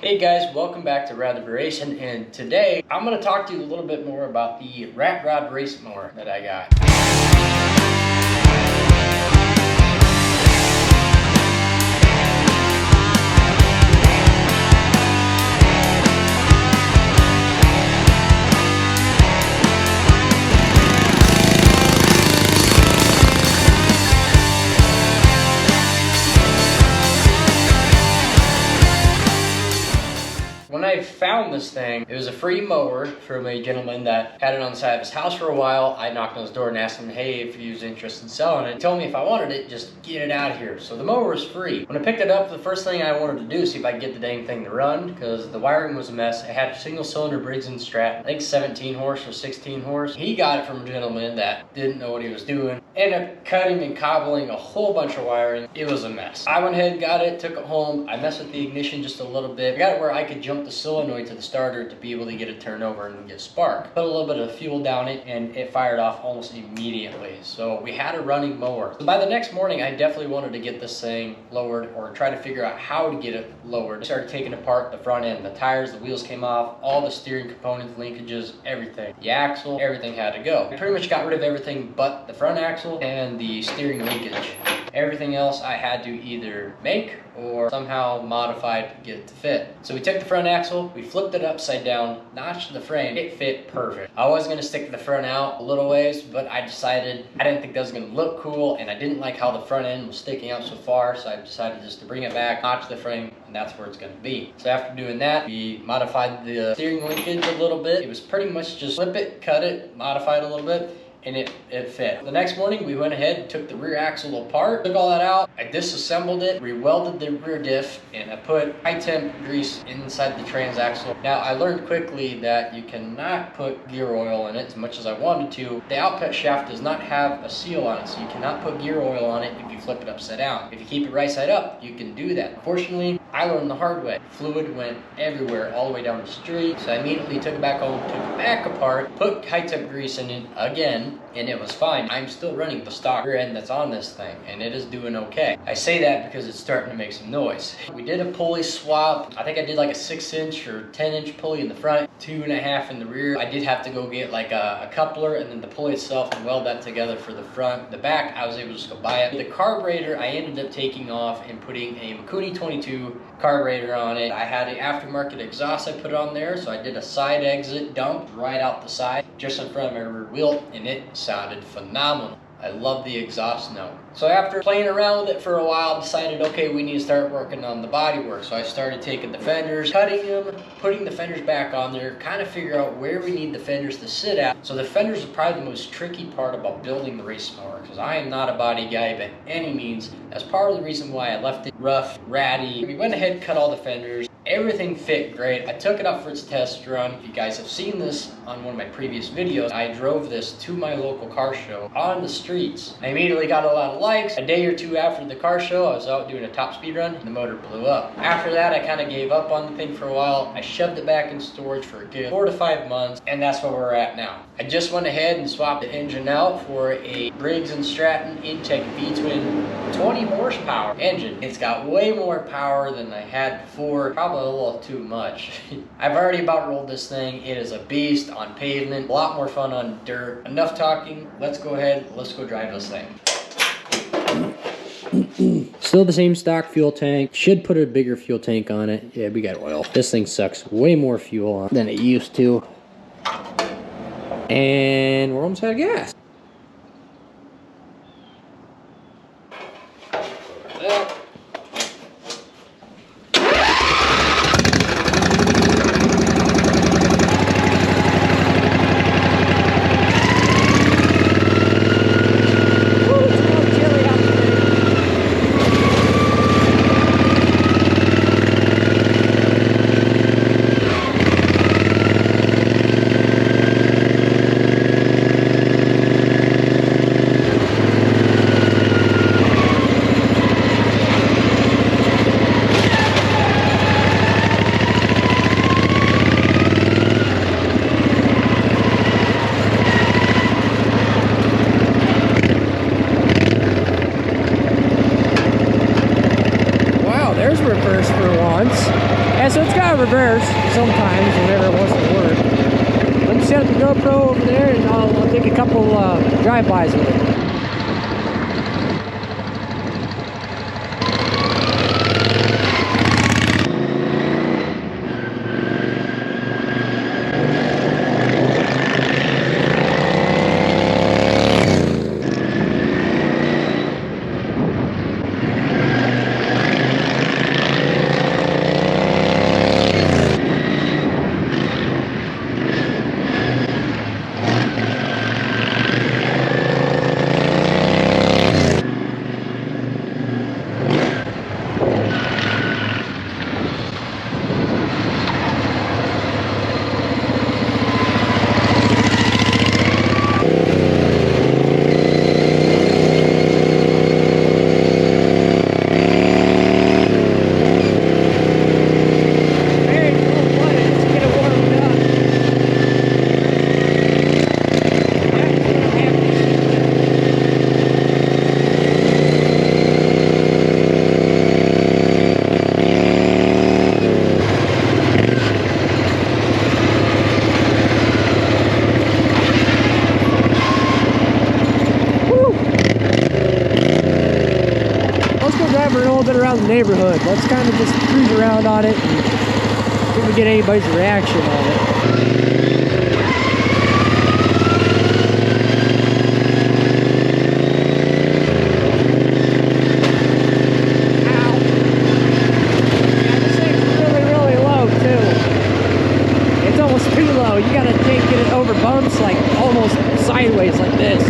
Hey guys, welcome back to Rather Racing, and today I'm going to talk to you a little bit more about the Rat Rod Race Mower that I got. When I found this thing, it was a free mower from a gentleman that had it on the side of his house for a while. I knocked on his door and asked him, hey, if he was interested in selling it. He told me if I wanted it, just get it out of here. So the mower was free. When I picked it up, the first thing I wanted to do is see if I could get the dang thing to run, because the wiring was a mess. It had a single cylinder Briggs & Stratton, I think 17 horse or 16 horse. He got it from a gentleman that didn't know what he was doing. Ended up cutting and cobbling a whole bunch of wiring. It was a mess. I went ahead, got it, took it home. I messed with the ignition just a little bit. I got it where I could jump the solenoid to the starter to be able to get it turned over and get spark. Put a little bit of fuel down it and it fired off almost immediately. So we had a running mower. So by the next morning, I definitely wanted to get this thing lowered or try to figure out how to get it lowered. I started taking apart the front end, the tires, the wheels came off, all the steering components, linkages, everything. The axle, everything had to go. I pretty much got rid of everything but the front axle and the steering linkage. Everything else I had to either make or somehow modify to get it to fit. So we took the front axle, we flipped it upside down, notched the frame, it fit perfect. I was gonna stick the front out a little ways, but I decided I didn't think that was gonna look cool, and I didn't like how the front end was sticking out so far, so I decided just to bring it back, notch the frame, and that's where it's gonna be. So after doing that, we modified the steering linkage a little bit. It was pretty much just flip it, cut it, modify it a little bit, and it fit. The next morning, we went ahead and took the rear axle apart, took all that out, I disassembled it, rewelded the rear diff, and I put high temp grease inside the transaxle. Now, I learned quickly that you cannot put gear oil in it as much as I wanted to. The outcut shaft does not have a seal on it, so you cannot put gear oil on it if you flip it upside down. If you keep it right side up, you can do that. Unfortunately, I learned the hard way. Fluid went everywhere, all the way down the street, so I immediately took it back home, took it back apart, put high temp grease in it again, and it was fine. I'm still running the stock rear end that's on this thing, and it is doing okay. I say that because it's starting to make some noise. We did a pulley swap. I think I did like a 6-inch or 10-inch pulley in the front, 2.5 in the rear. I did have to go get like a coupler and then the pulley itself and weld that together for the front. The back, I was able to just go buy it. The carburetor, I ended up taking off and putting a Makuni 22 carburetor on it. I had an aftermarket exhaust I put on there, so I did a side exit dump right out the side, just in front of my rear wheel, and it sounded phenomenal. I love the exhaust note. So after playing around with it for a while, I decided, okay, we need to start working on the bodywork. So I started taking the fenders, cutting them, putting the fenders back on there, kind of figure out where we need the fenders to sit at. So the fenders are probably the most tricky part about building the race mower, because I am not a body guy by any means. That's part of the reason why I left it rough, ratty. We went ahead and cut all the fenders. Everything fit great. I took it out for its test run. If you guys have seen this on one of my previous videos, I drove this to my local car show on the streets. I immediately got a lot of likes. A day or two after the car show, I was out doing a top speed run and the motor blew up. After that, I kind of gave up on the thing for a while. I shoved it back in storage for a good 4 to 5 months, and that's where we're at now. I just went ahead and swapped the engine out for a Briggs & Stratton Intech V-Twin 20 horsepower engine. It's got way more power than I had before, probably a little too much. I've already about rolled this thing. It is a beast on pavement, a lot more fun on dirt. Enough talking, let's go ahead, let's go drive this thing. Still the same stock fuel tank. Should put a bigger fuel tank on it. Yeah, we got oil. This thing sucks way more fuel than it used to. And we're almost out of gas. so it's got a reverse sometimes whenever it wants to work. Let me set up the GoPro over there and I'll take a couple drive-bys with it. Around the neighborhood. Let's kind of just cruise around on it and see if we get anybody's reaction on it. Ow. Yeah, this thing's really, really low too. It's almost too low. You gotta get it over bumps like almost sideways like this.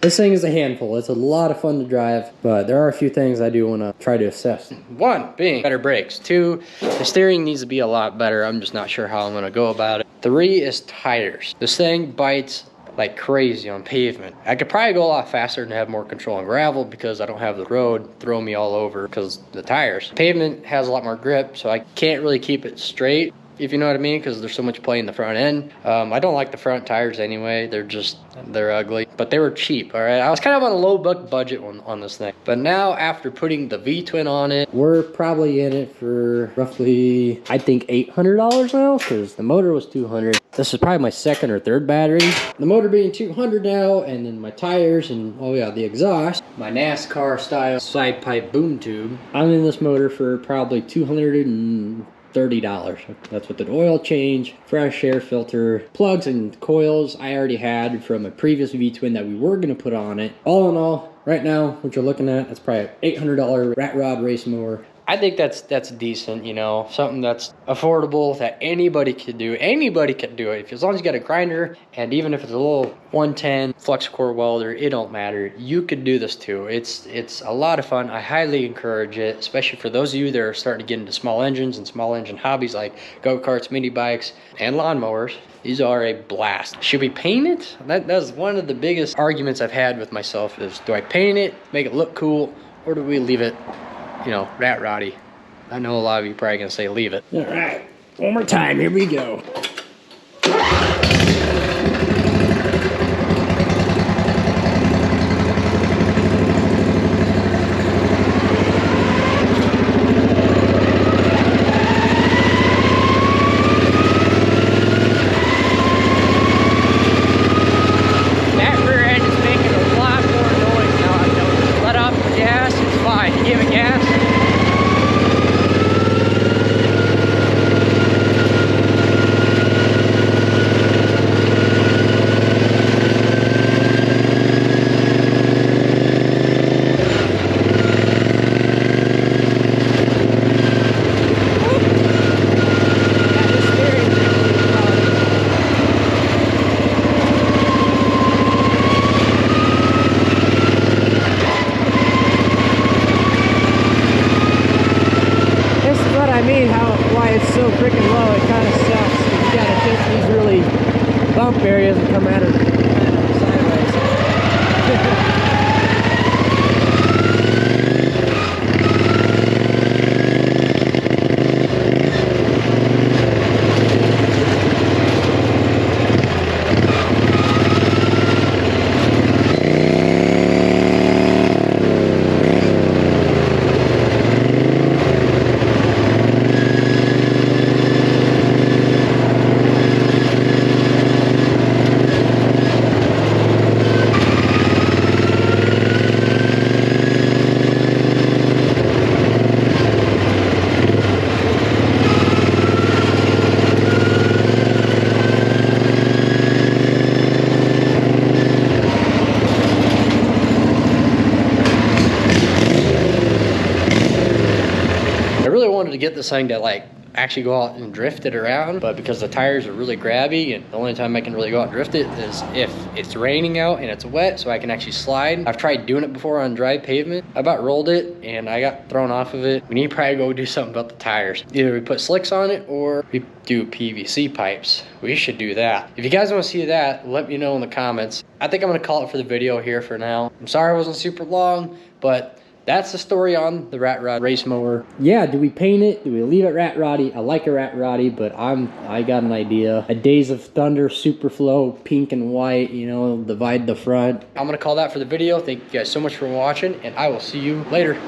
This thing is a handful. It's a lot of fun to drive, but there are a few things I do want to try to assess. One being better brakes. Two, the steering needs to be a lot better. I'm just not sure how I'm going to go about it. Three is tires. This thing bites like crazy on pavement. I could probably go a lot faster and have more control on gravel because I don't have the road throw me all over because the tires. Pavement has a lot more grip, so I can't really keep it straight, if you know what I mean, because there's so much play in the front end. I don't like the front tires anyway. They're ugly, but they were cheap, all right? I was kind of on a low budget on this thing. But now, after putting the V-twin on it, we're probably in it for roughly, I think, $800 now, because the motor was $200. This is probably my second or third battery. The motor being $200 now, and then my tires, and oh yeah, the exhaust. My NASCAR style side pipe boom tube. I'm in this motor for probably $230. That's with an oil change, fresh air filter, plugs and coils I already had from a previous V-twin that we were going to put on it. All in all, right now, what you're looking at, that's probably an $800 rat rod race mower. I think that's decent, you know, something that's affordable that anybody could do. Anybody can do it, as long as you got a grinder, and even if it's a little 110 flux core welder, it don't matter. You could do this too. It's a lot of fun. I highly encourage it, especially for those of you that are starting to get into small engines and small engine hobbies like go-karts, mini bikes, and lawnmowers. These are a blast. Should we paint it? That's one of the biggest arguments I've had with myself is, do I paint it, make it look cool, or do we leave it, you know, rat roddy? I know a lot of you probably gonna say leave it. All right, one more time, here we go. come at it sideways. To get this thing to like actually go out and drift it around, but because the tires are really grabby, and the only time I can really go out and drift it is if it's raining out and it's wet, so I can actually slide. I've tried doing it before on dry pavement. I about rolled it and I got thrown off of it. We need to probably go do something about the tires. Either we put slicks on it or we do PVC pipes. We should do that. If you guys want to see that, let me know in the comments. I think I'm gonna call it for the video here for now. I'm sorry it wasn't super long, but that's the story on the Rat Rod race mower. Yeah, do we paint it? Do we leave it rat roddy? I like a rat roddy, but I got an idea. A Days of Thunder Superflow, pink and white, you know, divide the front. I'm gonna call that for the video. Thank you guys so much for watching, and I will see you later.